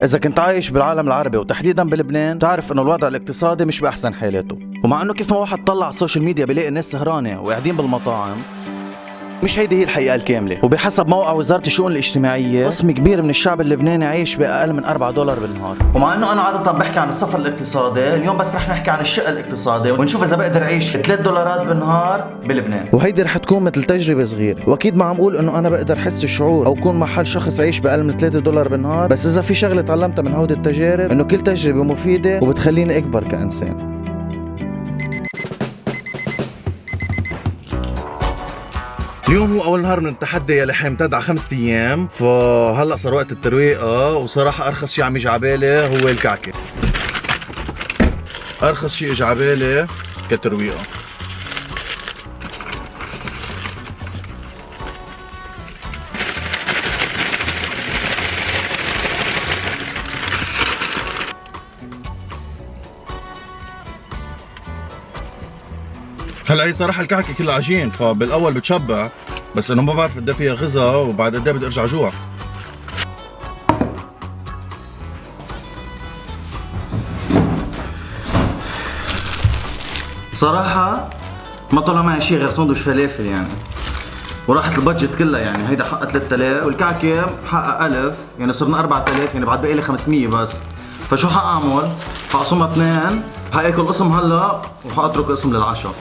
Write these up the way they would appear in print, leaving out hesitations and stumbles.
إذا كنت عايش بالعالم العربي وتحديدا بلبنان تعرف إنه الوضع الاقتصادي مش بأحسن حالاته، ومع إنه كيف ما واحد طلع على السوشيال ميديا بيلاقي الناس سهرانة وقاعدين بالمطاعم، مش هيدي هي الحقيقة الكاملة. وبحسب موقع وزارة الشؤون الاجتماعية قسم كبير من الشعب اللبناني عايش بأقل من $4 بالنهار. ومع إنه أنا عادة بحكي عن السفر الاقتصادي، اليوم بس رح نحكي عن الشق الاقتصادي ونشوف إذا بقدر أعيش $3 بالنهار بلبنان. وهيدي رح تكون مثل تجربة صغيرة، وأكيد ما عم أقول إنه أنا بقدر حس الشعور أو كون محل شخص عايش بأقل من $3 بالنهار، بس إذا في شغلة تعلمتها من هودي التجارب إنه كل تجربة مفيدة وبتخليني أكبر كإنسان. اليوم هو أول نهار من التحدي يلي حيمتد على 5 أيام، فهلا صار وقت الترويقة، وصراحة أرخص شيء عم يجي عبالي هو الكعكة. أرخص شيء اجى عبالي كترويقة. هلا هي صراحة الكعكة كلها عجين، فبالأول بتشبع، بس إنه ما بعرف قد فيها غذاء وبعد قد بدي أرجع جوع. صراحة ما طلع معي شيء غير سندويش فلافل يعني، وراحت البادجت كلها يعني. هيدا حقها 3000 والكعكة حقها 1000، يعني صرنا 4000، يعني بعد بقي لي 500 بس. فشو حأعمل؟ حقسمها 2، حآكل قسم هلا وحأترك قسم للعشاء.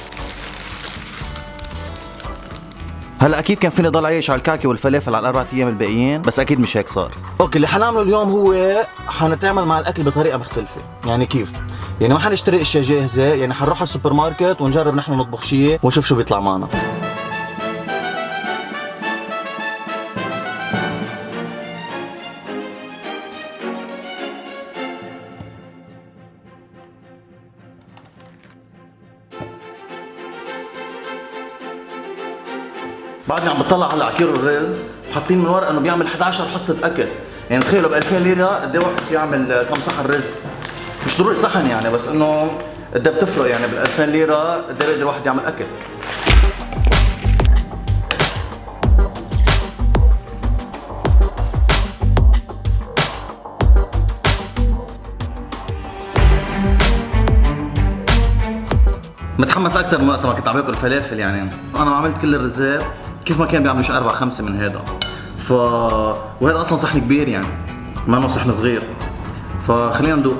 هلا اكيد كان فيني ضل عايش على الكعكه والفلافل على ال4 ايام الباقيين، بس اكيد مش هيك صار. اوكي، اللي حنعمله اليوم هو حنتعامل مع الاكل بطريقه مختلفه. يعني كيف؟ يعني ما حنشتري اشياء جاهزه، يعني حنروح على السوبر ماركت ونجرب نحن نطبخ شيء ونشوف شو بيطلع معنا. بعدني عم بطلع هلا على كيلو الرز، حاطين من ورا انه بيعمل 11 حصه اكل. يعني تخيلوا ب 2000 ليره قد ايه واحد يعمل كم صحن رز؟ مش ضروري صحن يعني، بس انه قد ايه بتفرق يعني بال 2000 ليره قد ايه بيقدر واحد يعمل اكل. متحمس اكثر من وقت ما كنت عم باكل فلافل. يعني انا عملت كل الرزات كيف ما كان بيعملوا شي 4-5 من هذا. وهذا اصلا صحن كبير يعني، ما انه صحن صغير. فخلينا ندوق.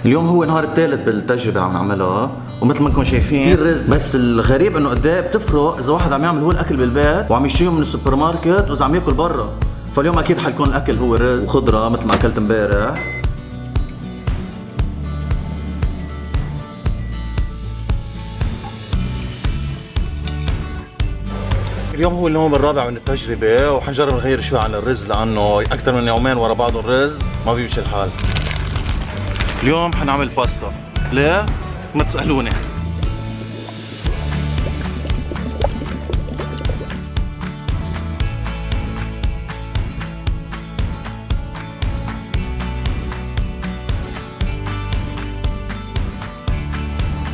اليوم هو النهار الثالث بالتجربة عم نعملها، ومثل ما انكم شايفين الرز. بس الغريب انه قد ايه بتفرق اذا واحد عم يعمل هو الاكل بالبيت وعم يشتريه من السوبر ماركت واذا عم ياكل برا. فاليوم اكيد حيكون الاكل هو رز وخضره مثل ما اكلت امبارح. اليوم هو اليوم الرابع من التجربة، وحنجرب نغير شوي عن الرز لأنه أكثر من يومين ورا بعض الرز ما بيمشي الحال. اليوم حنعمل باستا. ليه؟ ما تسألوني.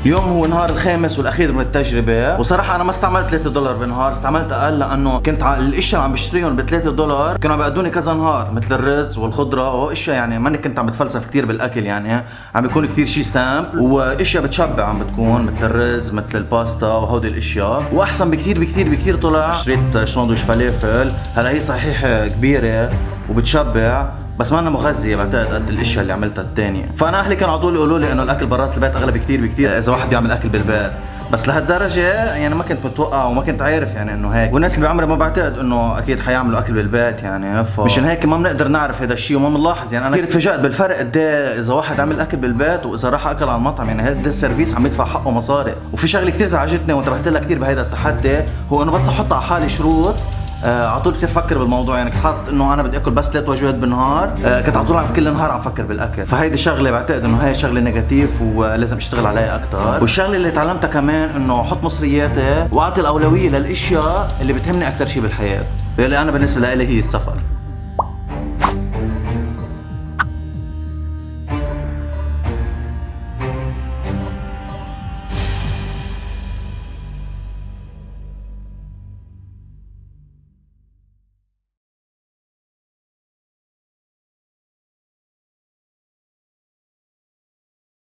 اليوم هو النهار الخامس والاخير من التجربه، وصراحه انا ما استعملت $3 بالنهار، استعملت اقل لانه كنت الاشياء اللي عم بشتريهم $3 كانوا عم بيقعدوني كذا نهار، مثل الرز والخضره واشياء. يعني ماني كنت عم بتفلسف كثير بالاكل، يعني عم بيكون كثير شيء سامبل واشياء بتشبع عم بتكون، مثل الرز مثل الباستا وهودي الاشياء. واحسن بكثير بكثير بكثير طلع. اشتريت ساندويش فلافل، هلا هي صحيح كبيره وبتشبع بس ما انا مغذيه بعتقد قد الاشياء اللي عملتها الثانيه. فانا اهلي كانوا على طول يقولوا لي انه الاكل برات البيت اغلى بكثير بكثير اذا واحد بيعمل اكل بالبيت، بس لهالدرجه يعني ما كنت متوقع وما كنت عارف يعني انه هيك. والناس اللي بعمري ما بعتقد انه اكيد حيعملوا اكل بالبيت يعني، مشان هيك ما بنقدر نعرف هذا الشيء وما بنلاحظ. يعني انا كثير تفاجأت بالفرق قد ايه اذا واحد عمل اكل بالبيت واذا راح اكل على المطعم. يعني هذا السيرفيس عم يدفع حقه مصاري. وفي شغله كثير زعجتني وانتبهت لها كثير بهذا التحدي، هو انه بس احط على حالي شروط على طول بصير افكر بالموضوع. يعني كنت حاط انه انا بدي اكل بس 3 وجبات بالنهار، كنت على طول عم كل نهار عم فكر بالاكل. فهيدي شغله بعتقد انه هي شغله نيجاتيف ولازم اشتغل عليها اكثر. والشغله اللي تعلمتها كمان انه احط مصرياتي واعطي الاولويه للاشياء اللي بتهمني اكثر شيء بالحياه، اللي انا بالنسبه لي هي السفر.